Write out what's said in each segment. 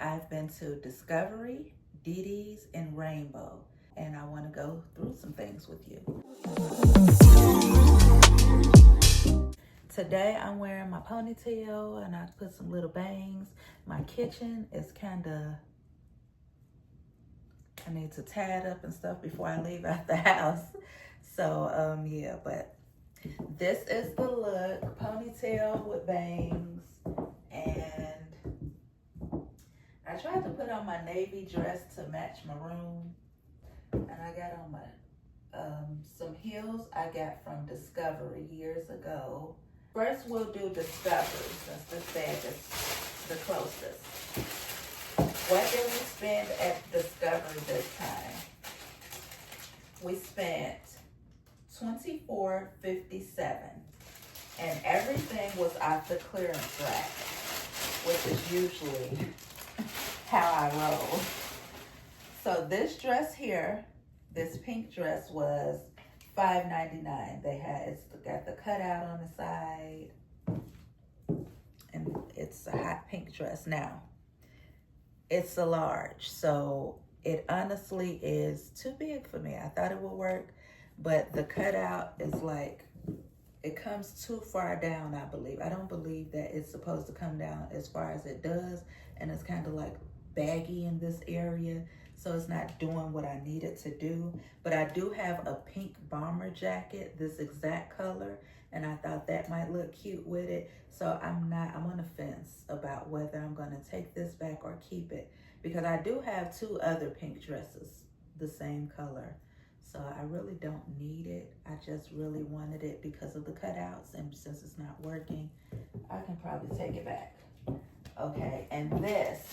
I've been to Discovery, DD's, and Rainbow, and I want to go through some things with you. Today I'm wearing my ponytail and I put some little bangs. My kitchen is I need to tie it up and stuff before I leave out the house. So yeah, but this is the look, ponytail with bangs, and I tried to put on my navy dress to match maroon, and I got on my some heels I got from Discovery years ago. First we'll do Discovery since this bag is the closest. What did we spend at Discovery this time? We spent $24.57, and everything was off the clearance rack, which is usually how I roll. So this dress here, this pink dress, was $5.99. It's got the cutout on the side, and it's a hot pink dress. Now, it's a large, so it honestly is too big for me. I thought it would work, but the cutout is like, it comes too far down, I believe. I don't believe that it's supposed to come down as far as it does, and it's kind of like baggy in this area, so it's not doing what I need it to do. But I do have a pink bomber jacket, this exact color, and I thought that might look cute with it. So I'm on the fence about whether I'm gonna take this back or keep it, because I do have two other pink dresses the same color. So I really don't need it. I just really wanted it because of the cutouts, and since it's not working, I can probably take it back. Okay, and this,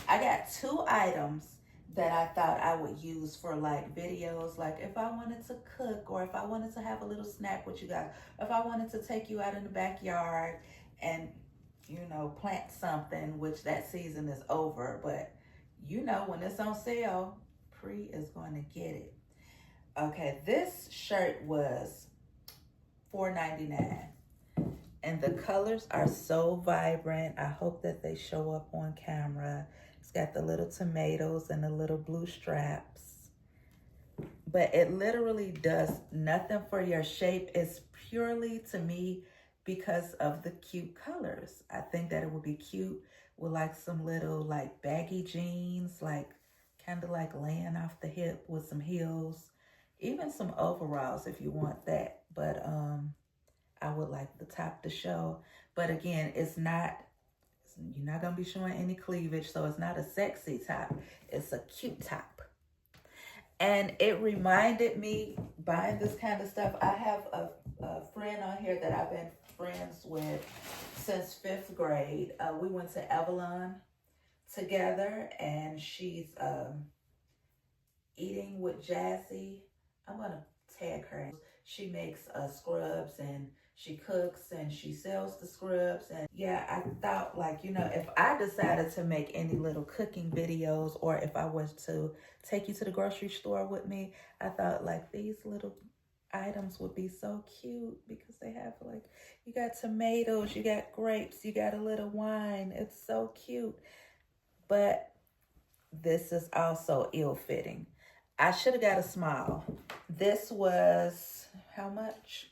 I got two items that I thought I would use for like videos, like if I wanted to cook, or if I wanted to have a little snack with you guys, if I wanted to take you out in the backyard and, you know, plant something, which that season is over, but you know, when it's on sale, Pre is going to get it. Okay, this shirt was $4.99, and the colors are so vibrant. I hope that they show up on camera. It's got the little tomatoes and the little blue straps, but it literally does nothing for your shape. It's purely, to me, because of the cute colors. I think that it would be cute with like some little like baggy jeans, like kind of like laying off the hip with some heels, even some overalls if you want that. But I would like the top to show. But again, you're not gonna be showing any cleavage, so it's not a sexy top. It's a cute top. And it reminded me, buying this kind of stuff, I have a friend on here that I've been friends with since 5th grade. We went to Avalon together, and she's eating with Jazzy. I'm gonna tag her. She makes scrubs, and she cooks, and she sells the scrubs. And yeah, I thought, like, you know, if I decided to make any little cooking videos, or if I was to take you to the grocery store with me, I thought like these little items would be so cute, because they have like, you got tomatoes, you got grapes, you got a little wine. It's so cute. But this is also ill-fitting. I should have got a small. This was how much?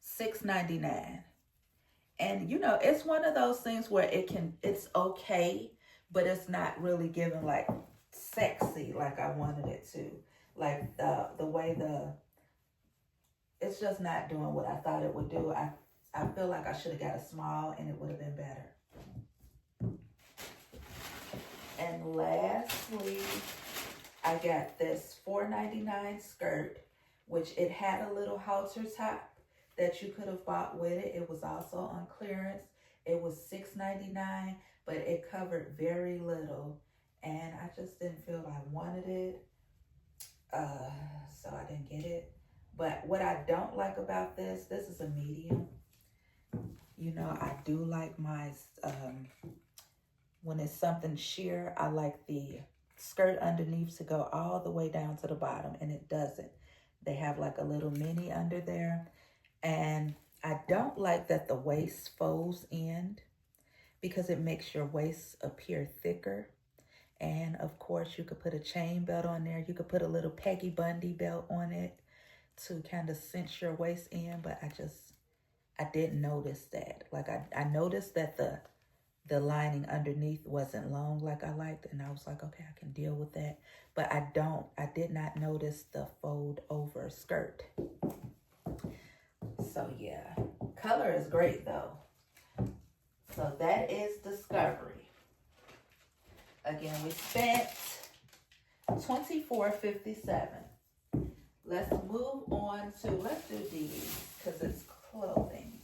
$6.99. And you know, it's one of those things where it's okay, but it's not really giving like sexy like I wanted it to. Like the way it's just not doing what I thought it would do. I feel like I should have got a small, and it would have been better. And lastly, I got this $4.99 skirt, which it had a little halter top that you could have bought with it. It was also on clearance. It was $6.99, but it covered very little, and I just didn't feel I wanted it, so I didn't get it. But what I don't like about this is a medium. You know, I do like my, when it's something sheer, I like the skirt underneath to go all the way down to the bottom, and it doesn't. They have like a little mini under there, and I don't like that the waist folds in, because it makes your waist appear thicker. And of course, you could put a chain belt on there. You could put a little Peggy Bundy belt on it to kind of cinch your waist in. But I didn't notice that. Like I noticed that the lining underneath wasn't long like I liked. And I was like, okay, I can deal with that. But I did not notice the fold over skirt. So yeah, color is great though. So that is Discovery. Again, we spent $24.57. Let's move on to, let's do these because it's clothing.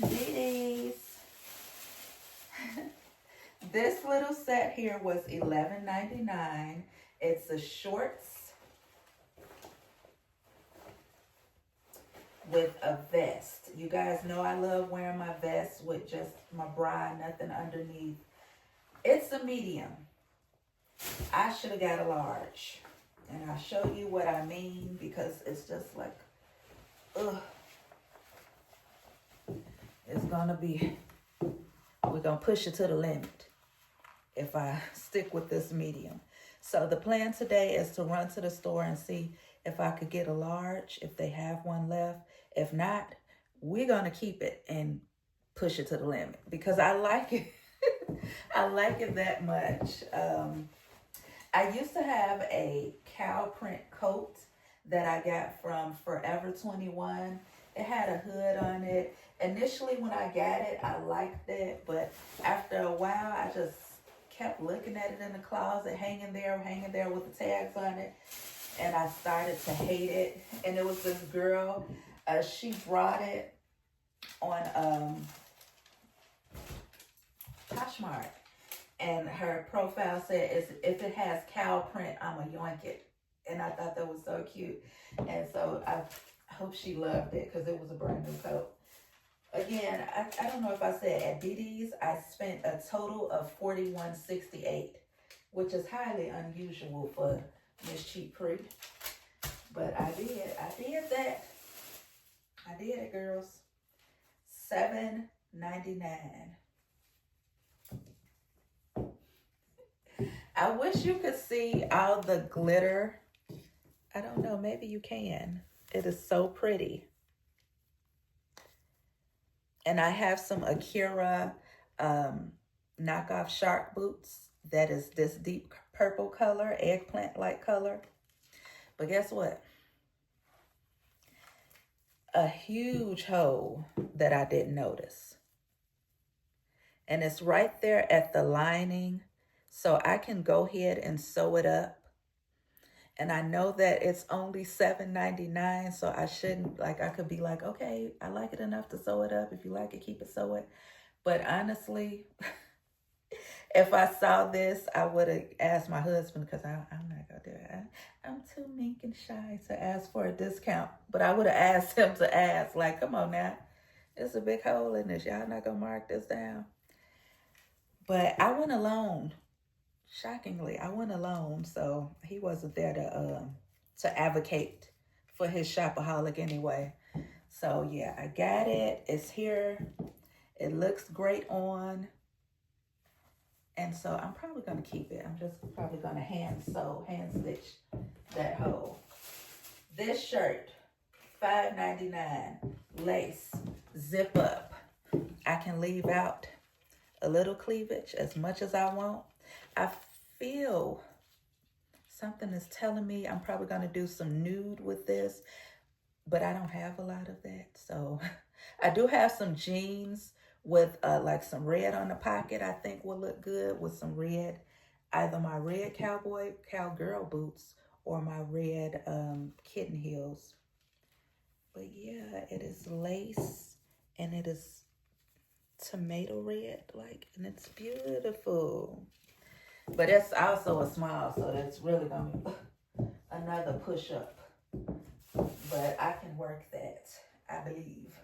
These. This little set here was $11.99. It's the shorts with a vest. You guys know I love wearing my vest with just my bra, nothing underneath. It's a medium. I should have got a large. And I'll show you what I mean because it's just like, ugh. It's gonna be, we're gonna push it to the limit if I stick with this medium. So the plan today is to run to the store and see if I could get a large, if they have one left. If not, we're gonna keep it and push it to the limit because I like it. I like it that much. I used to have a cow print coat that I got from Forever 21. It had a hood on it. Initially when I got it, I liked it, but after a while, I just kept looking at it in the closet, hanging there with the tags on it, and I started to hate it. And it was this girl, she brought it on Poshmark, and her profile said, if it has cow print, I'ma yoink it. And I thought that was so cute. And so I hope she loved it because it was a brand new coat. Again, I don't know if I said at DD's, I spent a total of $41.68, which is highly unusual for Miss Cheap Pre. But I did that. I did it, girls. $7.99. I wish you could see all the glitter. I don't know, maybe you can. It is so pretty. And I have some Akira knockoff shark boots that is this deep purple color, eggplant-like color. But guess what? A huge hole that I didn't notice. And it's right there at the lining. So I can go ahead and sew it up. And I know that it's only $7.99, so I shouldn't, like, I could be like, okay, I like it enough to sew it up. If you like it, keep it, sew it. But honestly, if I saw this, I would have asked my husband, because I'm not going to do it. I'm too meek and shy to ask for a discount. But I would have asked him to ask, like, come on now. There's a big hole in this. Y'all not going to mark this down. But I went alone. Shockingly, I went alone, so he wasn't there to advocate for his shopaholic anyway. So yeah, I got it. It's here. It looks great on. And so I'm probably going to keep it. I'm just probably going to hand stitch that hole. This shirt, $5.99, lace, zip up. I can leave out a little cleavage as much as I want. I feel something is telling me I'm probably going to do some nude with this, but I don't have a lot of that. So I do have some jeans with like some red on the pocket. I think will look good with some red, either my red cowgirl boots or my red kitten heels. But yeah, it is lace and it is tomato red, like, and it's beautiful. But it's also a small, so that's really going to be another push-up. But I can work that, I believe.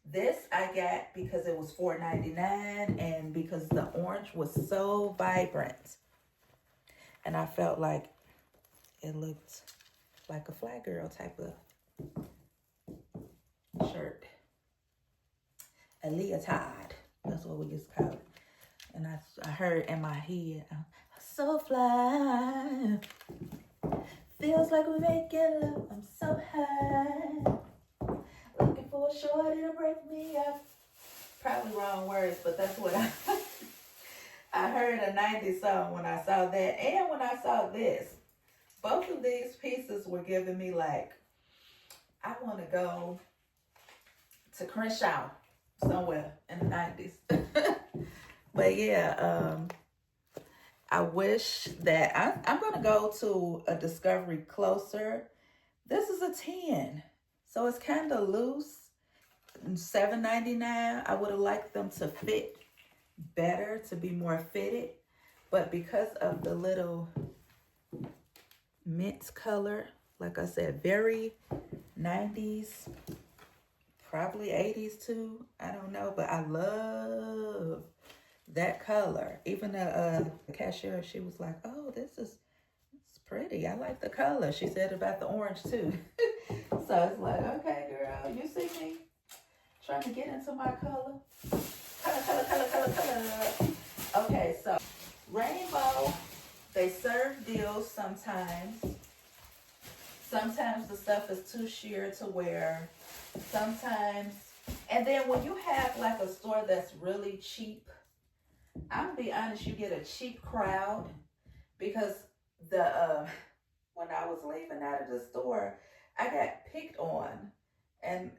This I got because it was $4.99 and because the orange was so vibrant. And I felt like it looked like a fly girl type of shirt. A leotard. That's what we used to call it. And I heard in my head, so fly. Feels like we're making love. I'm so high. Looking for a shorty to break me up. Probably wrong words, but that's what I heard a 90s song when I saw that. And when I saw this, both of these pieces were giving me like, I want to go to Crenshaw somewhere in the 90s. But yeah, I wish that I'm going to go to a Discovery closer. This is a 10, so it's kind of loose. $7.99. I would have liked them to fit better, to be more fitted, but because of the little mint color, like I said, very 90s, probably 80s too, I don't know, but I love that color. Even the cashier, she was like, oh, it's pretty, I like the color. She said about the orange too. So it's like, okay girl, you see me trying to get into my color. Color. Okay, so Rainbow, they serve deals sometimes. Sometimes the stuff is too sheer to wear. Sometimes, and then when you have like a store that's really cheap, I'm gonna be honest, you get a cheap crowd because when I was leaving out of the store, I got picked on, and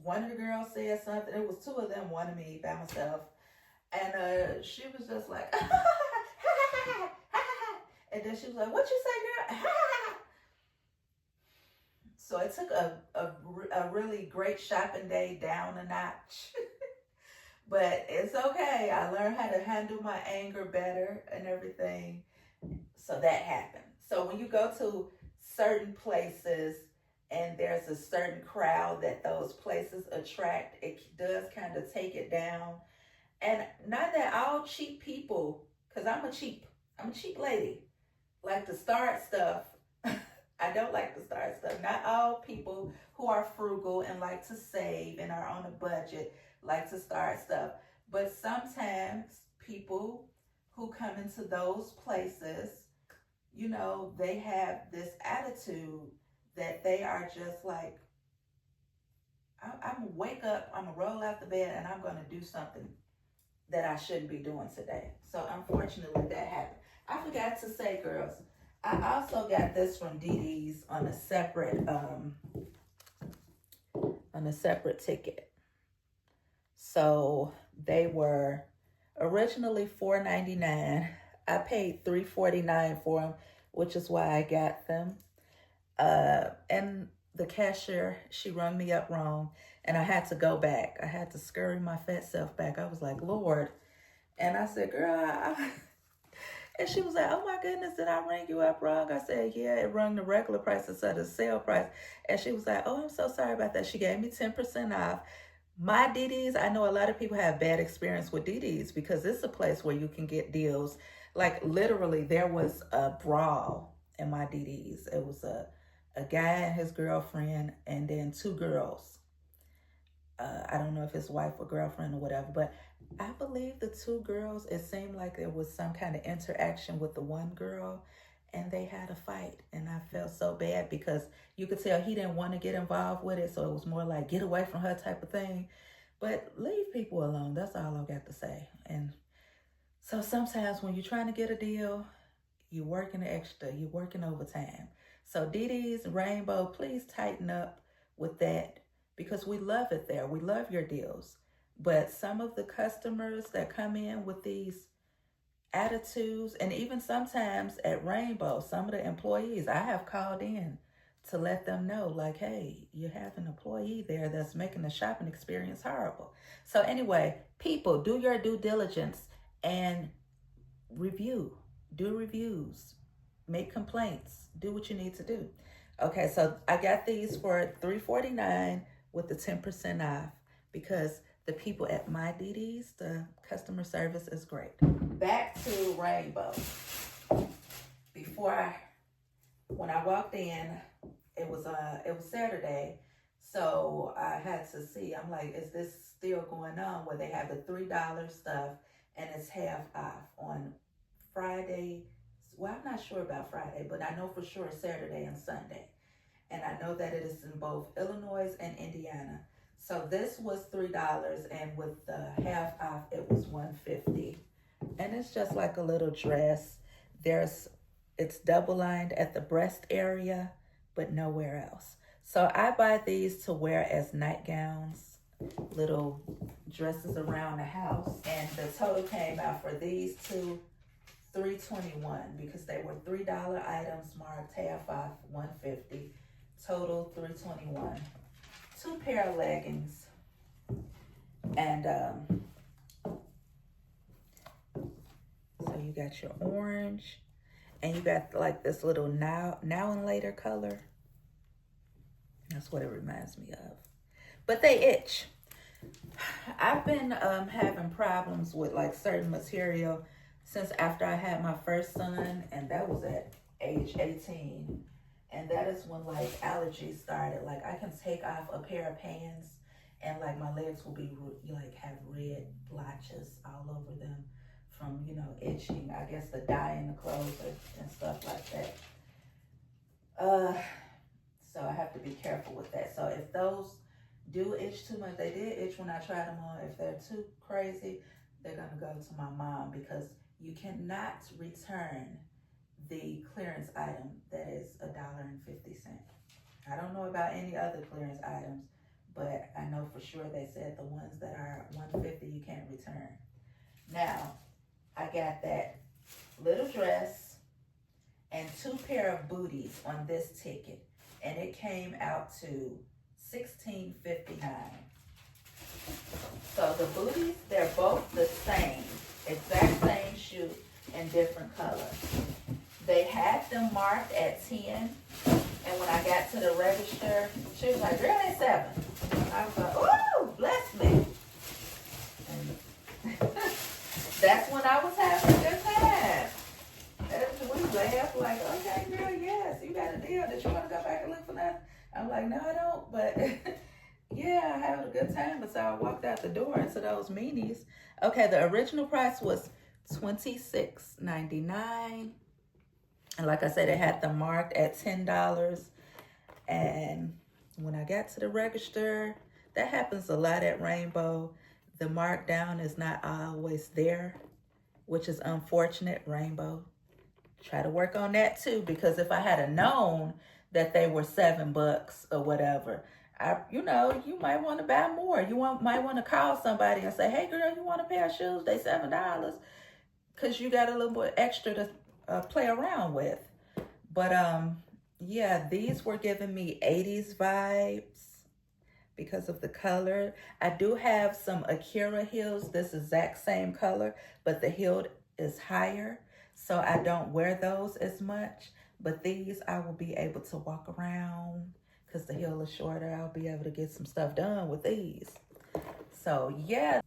one of the girls said something. It was two of them, one of me by myself, and she was just like, and then she was like, "What you say, girl?" So it took a really great shopping day down a notch. But it's okay. I learned how to handle my anger better and everything. So that happened. So when you go to certain places and there's a certain crowd that those places attract, it does kind of take it down. And not that all cheap people, because I'm a cheap lady, like to start stuff. I don't like to start stuff. Not all people who are frugal and like to save and are on a budget like to start stuff. But sometimes people who come into those places, you know, they have this attitude that they are just like, I'm gonna wake up, I'm gonna roll out the bed, and I'm gonna do something that I shouldn't be doing today. So unfortunately that happened. I forgot to say, girls, I also got this from DD's on a separate ticket. So they were originally $4.99. I paid $3.49 for them, which is why I got them. And the cashier, she rung me up wrong, and I had to go back. I had to scurry my fat self back. I was like, Lord. And I said, girl, and she was like, oh my goodness, did I ring you up wrong? I said, yeah, it rung the regular price instead of the sale price. And she was like, oh, I'm so sorry about that. She gave me 10% off. My DD's, I know a lot of people have bad experience with DD's because it's a place where you can get deals. Like literally there was a brawl in my DD's. It was a guy and his girlfriend and then two girls. I don't know if his wife or girlfriend or whatever, but I believe the two girls, it seemed like there was some kind of interaction with the one girl and they had a fight. And I felt so bad because you could tell he didn't want to get involved with it. So it was more like get away from her type of thing. But leave people alone. That's all I got to say. And so sometimes when you're trying to get a deal, you're working extra, you're working overtime. So DD's, Rainbow, please tighten up with that because we love it there. We love your deals. But some of the customers that come in with these attitudes, and even sometimes at Rainbow, some of the employees, I have called in to let them know, like, hey, you have an employee there that's making the shopping experience horrible. So anyway, people, do your due diligence and do reviews, make complaints, do what you need to do. Okay, so I got these for $3.49 with the 10% off because the people at my DD's, the customer service is great. Back to Rainbow. When I walked in, it was Saturday, so I had to see. I'm like, is this still going on where they have the $3 stuff and it's half off on Friday? Well, I'm not sure about Friday, but I know for sure Saturday and Sunday. And I know that it is in both Illinois and Indiana. So this was $3, and with the half off, it was $150. And it's just like a little dress. It's double lined at the breast area, but nowhere else. So I buy these to wear as nightgowns, little dresses around the house. And the total came out for these two, $3.21, because they were $3 items marked half off, $150. Total $3.21. 2 pair of leggings, and so you got your orange, and you got like this little now and later color. That's what it reminds me of. But they itch. I've been having problems with like certain material since after I had my first son, and that was at age 18. And that is when like allergies started. Like I can take off a pair of pants and like my legs will be like have red blotches all over them from, you know, itching. I guess the dye in the clothes and stuff like that. So I have to be careful with that. So if those do itch too much, they did itch when I tried them on. If they're too crazy, they're gonna go to my mom, because you cannot return the clearance item that is $1.50. I don't know about any other clearance items, but I know for sure they said the ones that are $1.50 you can't return. Now, I got that little dress and 2 pair of booties on this ticket, and it came out to $16.59. So the booties, they're both the same, exact same shoe in different colors. They had them marked at 10, and when I got to the register, she was like, "Girl, it's 7." I was like, "Ooh, bless me." And that's when I was having a good time. And we laughed like, "Okay, girl, yes, you got a deal. Did you want to go back and look for that?" I'm like, "No, I don't, but yeah, I had a good time." But so I walked out the door into those meanies. Okay, the original price was $26.99. And like I said, it had them marked at $10. And when I got to the register, that happens a lot at Rainbow. The markdown is not always there, which is unfortunate. Rainbow, try to work on that too, because if I had known that they were $7 or whatever, you might want to buy more. Might want to call somebody and say, "Hey girl, you want a pair of shoes? They $7," because you got a little bit extra to play around with. But yeah, these were giving me 80s vibes because of the color. I do have some Akira heels, this exact same color, but the heel is higher, so I don't wear those as much. But these I will be able to walk around because the heel is shorter. I'll be able to get some stuff done with these. So yeah,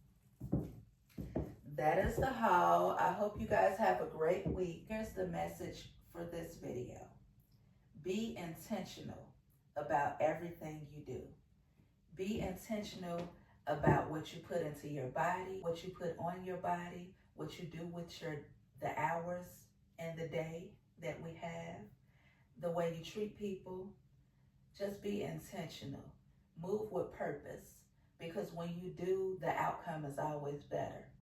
that is the haul. I hope you guys have a great week. Here's the message for this video. Be intentional about everything you do. Be intentional about what you put into your body, what you put on your body, what you do with the hours and the day that we have, the way you treat people. Just be intentional. Move with purpose, because when you do, the outcome is always better.